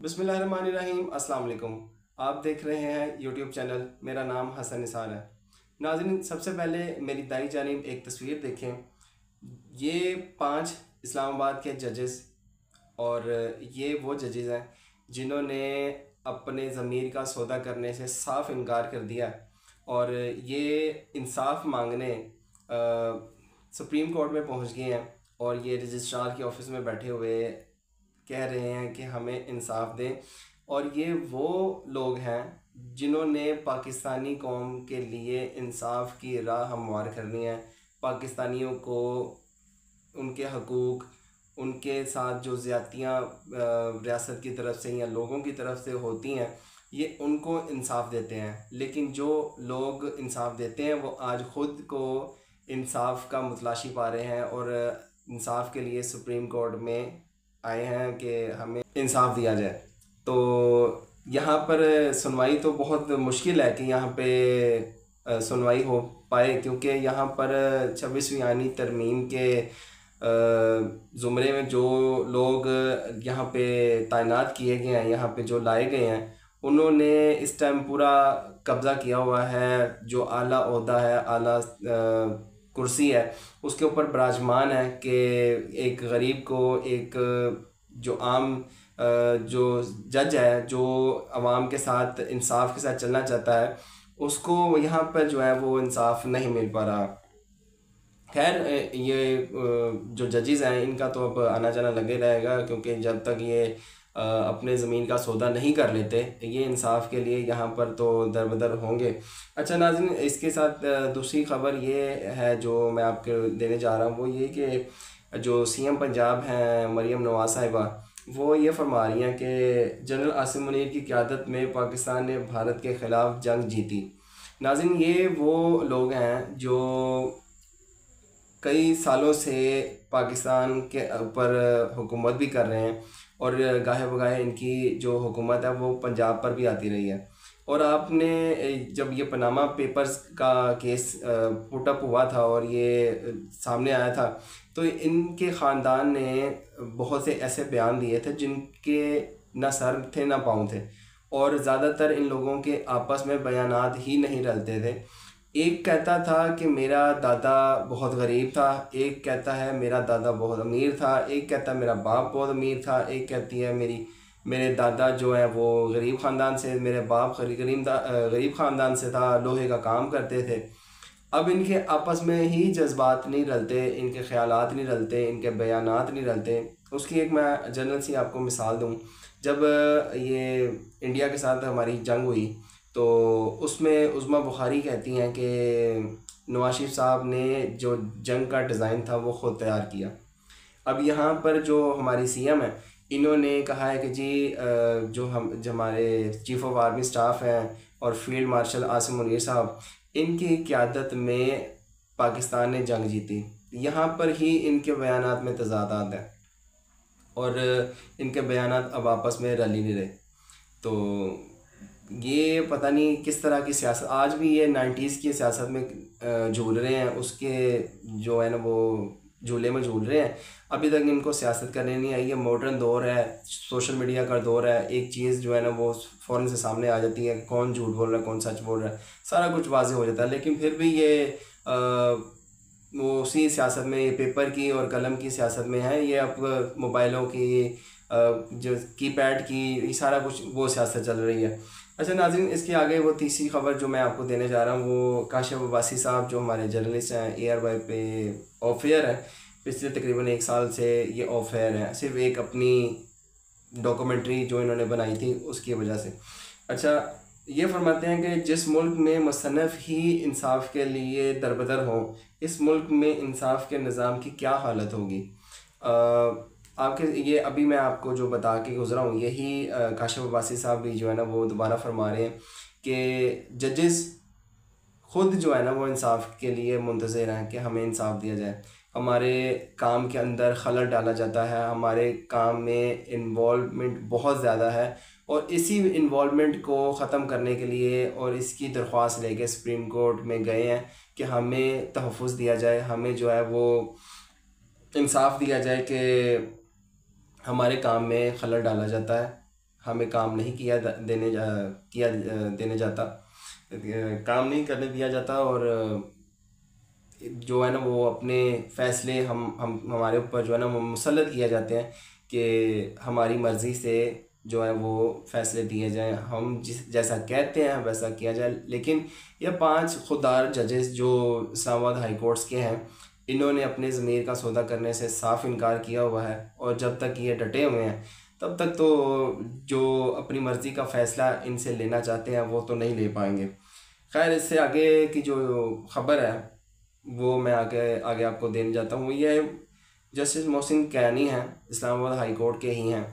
बिस्मिल्लाहिर्रहमानिर्रहीम। अस्सलाम वालेकुम। आप देख रहे हैं यूट्यूब चैनल। मेरा नाम हसन निसार है। नाज़रीन, सबसे पहले मेरी दाई जानिब एक तस्वीर देखें। ये 5 इस्लामाबाद के जजेस, और ये वो जजेस हैं जिन्होंने अपने ज़मीर का सौदा करने से साफ इनकार कर दिया, और ये इंसाफ मांगने सुप्रीम कोर्ट में पहुंच गए हैं। और ये रजिस्ट्रार के ऑफिस में बैठे हुए कह रहे हैं कि हमें इंसाफ दें। और ये वो लोग हैं जिन्होंने पाकिस्तानी कौम के लिए इंसाफ की राह हमवार करनी है। पाकिस्तानियों को उनके हकूक़, उनके साथ जो ज़्यादतियाँ रियासत की तरफ से या लोगों की तरफ से होती हैं, ये उनको इंसाफ देते हैं। लेकिन जो लोग इंसाफ देते हैं वो आज ख़ुद को इंसाफ का मुतलाशी पा रहे हैं और इंसाफ के लिए सुप्रीम कोर्ट में आए हैं कि हमें इंसाफ दिया जाए। तो यहाँ पर सुनवाई तो बहुत मुश्किल है कि यहाँ पे सुनवाई हो पाए, क्योंकि यहाँ पर 26वीं आईनी तरमीम के ज़ुमरे में जो लोग यहाँ पे तैनात किए गए हैं, यहाँ पे जो लाए गए हैं, उन्होंने इस टाइम पूरा कब्ज़ा किया हुआ है। जो आला ओहदा है, आला कुर्सी है, उसके ऊपर विराजमान है कि एक गरीब को, एक जो आम जो जज है, जो आवाम के साथ इंसाफ के साथ चलना चाहता है, उसको यहाँ पर जो है वो इंसाफ नहीं मिल पा रहा। खैर, ये जो जजेस हैं इनका तो अब आना जाना लगे रहेगा, क्योंकि जब तक ये अपने ज़मीन का सौदा नहीं कर लेते, ये इंसाफ के लिए यहाँ पर तो दरबदर होंगे। अच्छा नाज़रीन, इसके साथ दूसरी ख़बर ये है जो मैं आपको देने जा रहा हूँ, वो ये कि जो सीएम पंजाब हैं मरीम नवाज़ साहिबा, वो ये फरमा रही हैं कि जनरल आसिम मुनीर की क़यादत में पाकिस्तान ने भारत के ख़िलाफ़ जंग जीती। नाज़रीन, ये वो लोग हैं जो कई सालों से पाकिस्तान के ऊपर हुकूमत भी कर रहे हैं, और गाहे बगाहे इनकी जो हुकूमत है वो पंजाब पर भी आती रही है। और आपने जब ये पनामा पेपर्स का केस पुटअप हुआ था और ये सामने आया था, तो इनके ख़ानदान ने बहुत से ऐसे बयान दिए थे जिनके ना सर थे ना पाँव थे, और ज़्यादातर इन लोगों के आपस में बयानात ही नहीं रलते थे। एक कहता था कि मेरा दादा बहुत गरीब था, एक कहता है मेरा दादा बहुत अमीर था, एक कहता है मेरा बाप बहुत अमीर था, एक कहती है मेरे दादा जो है वो गरीब ख़ानदान से, मेरे बाप गरीब ख़ानदान से था, लोहे का काम करते थे। अब इनके आपस में ही जज्बात नहीं रलते, इनके ख़यालात नहीं रलते, इनके बयानात नहीं रलते। उसकी एक मैं जनरल सी आपको मिसाल दूँ। जब ये इंडिया के साथ हमारी जंग हुई, तो उसमें उज़्मा बुखारी कहती हैं कि नवाज शरीफ साहब ने जो जंग का डिज़ाइन था वो ख़ुद तैयार किया। अब यहाँ पर जो हमारी सीएम है, इन्होंने कहा है कि जी जो हमारे चीफ़ ऑफ आर्मी स्टाफ हैं और फील्ड मार्शल आसिम मुनीर साहब, इनकी क़यादत में पाकिस्तान ने जंग जीती। यहाँ पर ही इनके बयानात में तज़ादात है, और इनके बयानात अब आपस में रल ही नहीं रहे। तो ये पता नहीं किस तरह की सियासत, आज भी ये 90s की सियासत में झूल रहे हैं, उसके जो है ना वो झूले में झूल रहे हैं। अभी तक इनको सियासत करने नहीं आई। ये मॉडर्न दौर है, सोशल मीडिया का दौर है। एक चीज़ जो है ना वो फ़ौरन से सामने आ जाती है, कौन झूठ बोल रहा है कौन सच बोल रहा है, सारा कुछ वाज़ेह हो जाता है। लेकिन फिर भी ये वो उसी सियासत में, ये पेपर की और कलम की सियासत में है। ये अब मोबाइलों की, जो कीपैड की, ये सारा कुछ वो सियासत चल रही है। अच्छा नाज़रीन, इसके आगे वो तीसरी ख़बर जो मैं आपको देने जा रहा हूँ, वो काशिफ़ अब्बासी साहब जो हमारे जर्नलिस्ट हैं, ARY पे ऑफ एयर है। पिछले तकरीबन 1 साल से ये ऑफ एयर है, सिर्फ एक अपनी डॉक्यूमेंट्री जो इन्होंने बनाई थी उसकी वजह से। अच्छा, ये फरमाते हैं कि जिस मुल्क में मुसन्नफ़ ही इंसाफ के लिए दरबदर हो, इस मुल्क में इंसाफ के निज़ाम की क्या हालत होगी। आपके ये अभी मैं आपको जो बता के गुज़रा हूँ, यही काशिफ़ अब्बासी साहब भी जो है ना वो दोबारा फरमा रहे हैं कि जजेस ख़ुद जो है ना वो इंसाफ के लिए मुंतज़िर हैं कि हमें इंसाफ दिया जाए। हमारे काम के अंदर खलल डाला जाता है, हमारे काम में इन्वॉल्वमेंट बहुत ज़्यादा है, और इसी इन्वॉल्वमेंट को ख़त्म करने के लिए और इसकी दरख्वास्त लेके सुप्रीम कोर्ट में गए हैं कि हमें तहफ़्फ़ुज़ दिया जाए, हमें जो है वो इंसाफ दिया जाए कि हमारे काम में खलल डाला जाता है, हमें काम नहीं देने जाता, काम नहीं करने दिया जाता, और जो है ना वो अपने फ़ैसले हम हमारे ऊपर जो है ना वो मुसल्लत किया जाते हैं कि हमारी मर्ज़ी से जो है वो फ़ैसले दिए जाएं, हम जिस जैसा कहते हैं वैसा किया जाए। लेकिन ये 5 खुददार जजेस जो इस्लामाबाद हाई कोर्ट्स के हैं, इन्होंने अपने ज़मीर का सौदा करने से साफ़ इनकार किया हुआ है, और जब तक ये डटे हुए हैं तब तक तो जो अपनी मर्ज़ी का फ़ैसला इनसे लेना चाहते हैं वो तो नहीं ले पाएंगे। खैर, इससे आगे की जो ख़बर है वो मैं आगे आगे आपको देने जाता हूँ। ये जस्टिस मोहसिन कैनी हैं, इस्लामाबाद हाई कोर्ट के ही हैं।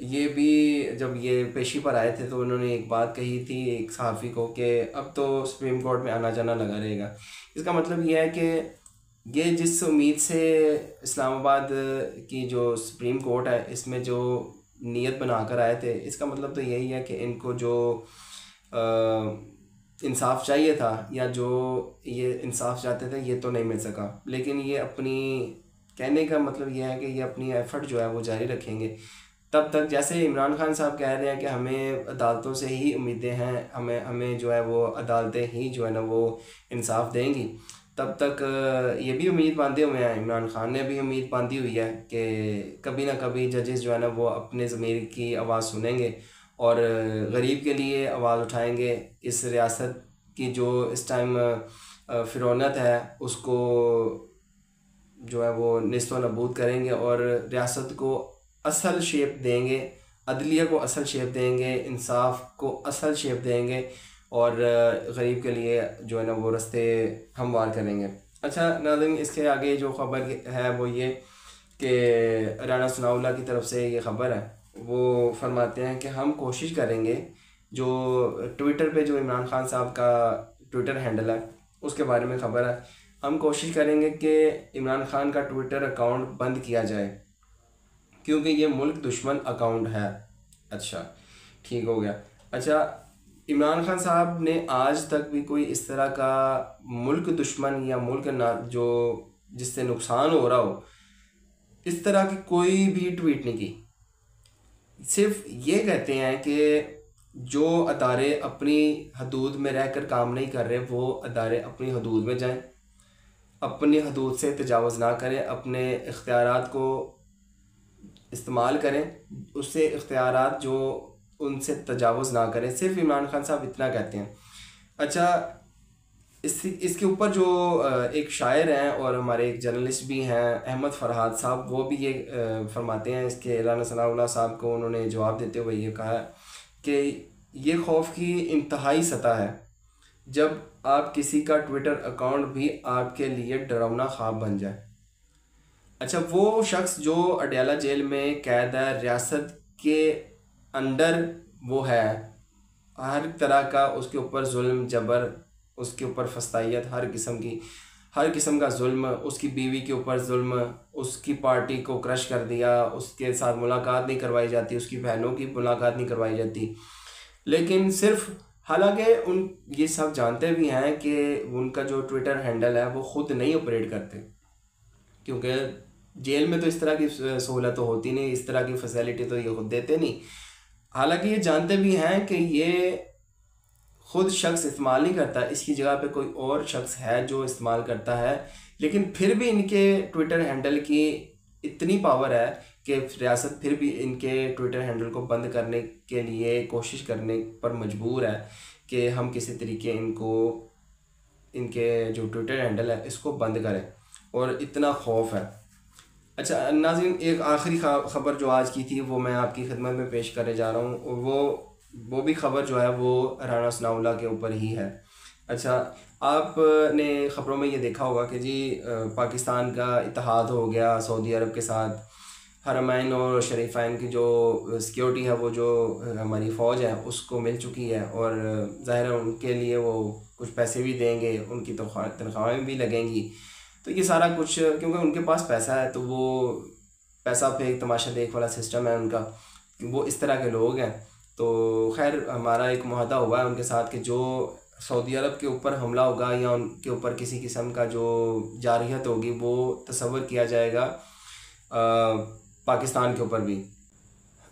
ये भी जब ये पेशी पर आए थे तो उन्होंने एक बात कही थी एक सहाफ़ी को कि अब तो सुप्रीम कोर्ट में आना जाना लगा रहेगा। इसका मतलब ये है कि ये जिस उम्मीद से इस्लामाबाद की जो सुप्रीम कोर्ट है इसमें जो नीयत बना कर आए थे, इसका मतलब तो यही है कि इनको जो इंसाफ चाहिए था या जो ये इंसाफ चाहते थे ये तो नहीं मिल सका। लेकिन ये अपनी कहने का मतलब ये है कि ये अपनी एफ़र्ट जो है वो जारी रखेंगे तब तक। जैसे इमरान खान साहब कह रहे हैं कि हमें अदालतों से ही उम्मीदें हैं, हमें जो है वो अदालतें ही जो है ना वो इंसाफ देंगी, तब तक ये भी उम्मीद बांधे हुए हैं, इमरान खान ने भी उम्मीद बांधी हुई है कि कभी ना कभी जजेस जो है ना वो अपने ज़मीर की आवाज़ सुनेंगे और गरीब के लिए आवाज़ उठाएंगे। इस रियासत की जो इस टाइम फ़िरौनत है उसको जो है वो निस्त व नबूद करेंगे और रियासत को असल शेप देंगे, अदलिया को असल शेप देंगे, इंसाफ को असल शेप देंगे और गरीब के लिए जो है ना वो रास्ते हमवार करेंगे। अच्छा नाज़रीन, इसके आगे जो ख़बर है वो ये कि राना सनाउल्लाह की तरफ से ये ख़बर है, वो फरमाते हैं कि हम कोशिश करेंगे, जो ट्विटर पे जो इमरान खान साहब का ट्विटर हैंडल है उसके बारे में ख़बर है, हम कोशिश करेंगे कि इमरान खान का ट्विटर अकाउंट बंद किया जाए क्योंकि ये मुल्क दुश्मन अकाउंट है। अच्छा, ठीक हो गया। अच्छा, इमरान खान साहब ने आज तक भी कोई इस तरह का मुल्क दुश्मन या मुल्क ना जो जिससे नुकसान हो रहा हो, इस तरह की कोई भी ट्वीट नहीं की। सिर्फ ये कहते हैं कि जो अदारे अपनी हदूद में रहकर काम नहीं कर रहे वो अदारे अपनी हदूद में जाएं, अपनी हदूद से तजावज़ ना करें, अपने इख्तियारात को इस्तेमाल करें, उससे इख्तियारात जो उनसे तजावुज़ ना करें। सिर्फ इमरान खान साहब इतना कहते हैं। अच्छा, इसके ऊपर जो एक शायर हैं और हमारे एक जर्नलिस्ट भी हैं अहमद फरहाद साहब, वो भी ये फरमाते हैं इसके राना सनाउल्लाह साहब को उन्होंने जवाब देते हुए ये कहा कि ये खौफ की इंतहाई सतह है जब आप किसी का ट्विटर अकाउंट भी आपके लिए डरावना ख्वाब बन जाए। अच्छा, वो शख्स जो अडयाला जेल में कैद है, रियासत के अंडर वो है, हर तरह का उसके ऊपर जुल्म जबर, उसके ऊपर फस्तायत, हर किस्म का जुल्म, उसकी बीवी के ऊपर जुल्म, उसकी पार्टी को क्रश कर दिया, उसके साथ मुलाकात नहीं करवाई जाती, उसकी बहनों की मुलाकात नहीं करवाई जाती। लेकिन सिर्फ हालांकि उन ये सब जानते भी हैं कि उनका जो ट्विटर हैंडल है वो ख़ुद नहीं ऑपरेट करते क्योंकि जेल में तो इस तरह की सहूलत तो होती नहीं, इस तरह की फैसिलिटी तो ये खुद देते नहीं। हालांकि ये जानते भी हैं कि ये ख़ुद शख्स इस्तेमाल नहीं करता, इसकी जगह पे कोई और शख्स है जो इस्तेमाल करता है, लेकिन फिर भी इनके ट्विटर हैंडल की इतनी पावर है कि रियासत फिर भी इनके ट्विटर हैंडल को बंद करने के लिए कोशिश करने पर मजबूर है कि हम किसी तरीके इनके जो ट्विटर हैंडल है इसको बंद करें, और इतना खौफ है। अच्छा नाज़रीन, एक आखिरी ख़बर जो आज की थी वो मैं आपकी खिदमत में पेश करने जा रहा हूँ। वो भी ख़बर जो है वो राना सनाउल्लाह के ऊपर ही है। अच्छा, आपने ख़बरों में ये देखा होगा कि जी पाकिस्तान का इत्तेहाद हो गया सऊदी अरब के साथ, हरमैन और शरीफैन की जो सिक्योरिटी है वो जो हमारी फ़ौज है उसको मिल चुकी है, और ज़ाहिर है उनके लिए वो कुछ पैसे भी देंगे, उनकी तो तनख्वाहें भी लगेंगी। तो ये सारा कुछ क्योंकि उनके पास पैसा है तो वो पैसा फेंक तमाशा देख वाला सिस्टम है उनका, वो इस तरह के लोग हैं। तो खैर, हमारा एक मुआहदा हुआ है उनके साथ कि जो सऊदी अरब के ऊपर हमला होगा या उनके ऊपर किसी किस्म का जो जारहियत होगी वो तसव्वुर किया जाएगा पाकिस्तान के ऊपर भी।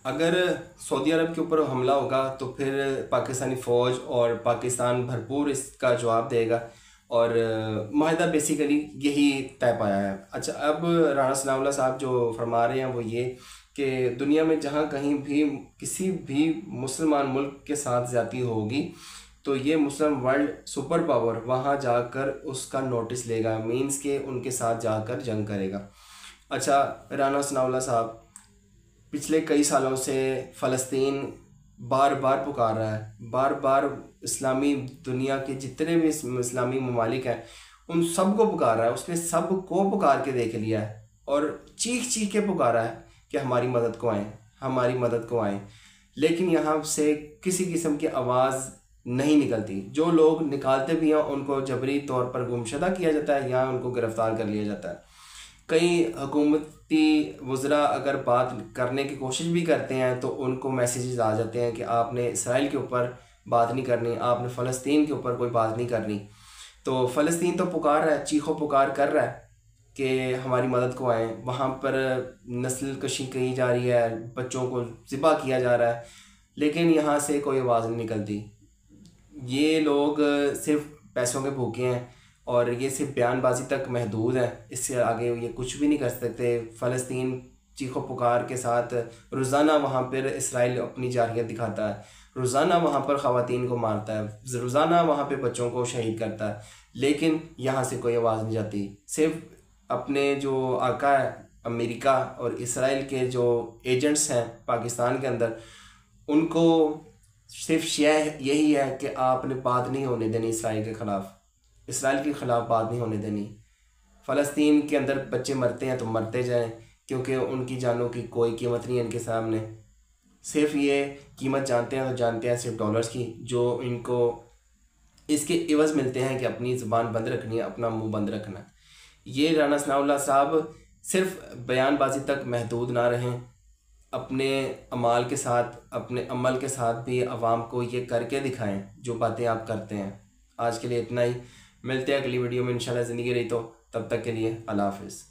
अगर सऊदी अरब के ऊपर हमला होगा तो फिर पाकिस्तानी फ़ौज और पाकिस्तान भरपूर इसका जवाब देगा, और माहिदा बेसिकली यही तय पाया है। अच्छा, अब राना सनाउल्लाह साहब जो फरमा रहे हैं वो ये कि दुनिया में जहाँ कहीं भी किसी भी मुसलमान मुल्क के साथ ज़्यादती होगी तो ये मुस्लिम वर्ल्ड सुपर पावर वहाँ जाकर उसका नोटिस लेगा, मींस के उनके साथ जाकर जंग करेगा। अच्छा, राना सनाउल्लाह साहब पिछले कई सालों से फ़लस्तीन बार बार पुकार रहा है, बार बार इस्लामी दुनिया के जितने भी इस्लामी ममालिक हैं उन सब को पुकार रहा है, उसने सब को पुकार के देख लिया है और चीख चीख के पुकारा है कि हमारी मदद को आएँ, हमारी मदद को आएँ। लेकिन यहाँ से किसी किस्म की आवाज़ नहीं निकलती। जो लोग निकालते भी हैं उनको जबरी तौर पर गुमशुदा किया जाता है या उनको गिरफ़्तार कर लिया जाता है। कई हुकूमती वज़रा अगर बात करने की कोशिश भी करते हैं तो उनको मैसेजेस आ जाते हैं कि आपने इसराइल के ऊपर बात नहीं करनी, आपने फ़लस्तीन के ऊपर कोई बात नहीं करनी। तो फ़लस्तीन तो पुकार रहा है, चीखो पुकार कर रहा है कि हमारी मदद को आएँ। वहाँ पर नस्ल कशी की जा रही है, बच्चों को ज़िबा किया जा रहा है, लेकिन यहाँ से कोई आवाज़ नहीं निकलती। ये लोग सिर्फ पैसों के भूखे हैं और ये सिर्फ बयानबाजी तक महदूद है, इससे आगे ये कुछ भी नहीं कर सकते। फ़लस्तीन चीखो पुकार के साथ रोज़ाना वहाँ पर इसराइल अपनी जारहियत दिखाता है, रोज़ाना वहाँ पर ख़वातीन को मारता है, रोज़ाना वहाँ पे बच्चों को शहीद करता है, लेकिन यहाँ से कोई आवाज़ नहीं जाती। सिर्फ अपने जो आका है अमेरिका और इसराइल के जो एजेंट्स हैं पाकिस्तान के अंदर, उनको सिर्फ यही है कि आपने बात नहीं होने देनी इसराइल के ख़िलाफ़, इसराइल के ख़िलाफ़ बात नहीं होने देनी। फ़लस्तीन के अंदर बच्चे मरते हैं तो मरते जाएं, क्योंकि उनकी जानों की कोई कीमत नहीं है इनके सामने। सिर्फ ये कीमत जानते हैं तो जानते हैं सिर्फ डॉलर्स की, जो इनको इसके इवज़ मिलते हैं कि अपनी ज़ुबान बंद रखनी है, अपना मुंह बंद रखना है। ये राना सनाउल्लाह साहब सिर्फ बयानबाजी तक महदूद ना रहें, अपने अमाल के साथ, अपने अमल के साथ भी अवाम को ये करके दिखाएं जो बातें आप करते हैं। आज के लिए इतना ही, मिलते हैं अगली वीडियो में इंशाल्लाह। ज़िंदगी रही तो तब तक के लिए अल्लाह हाफ़िज़।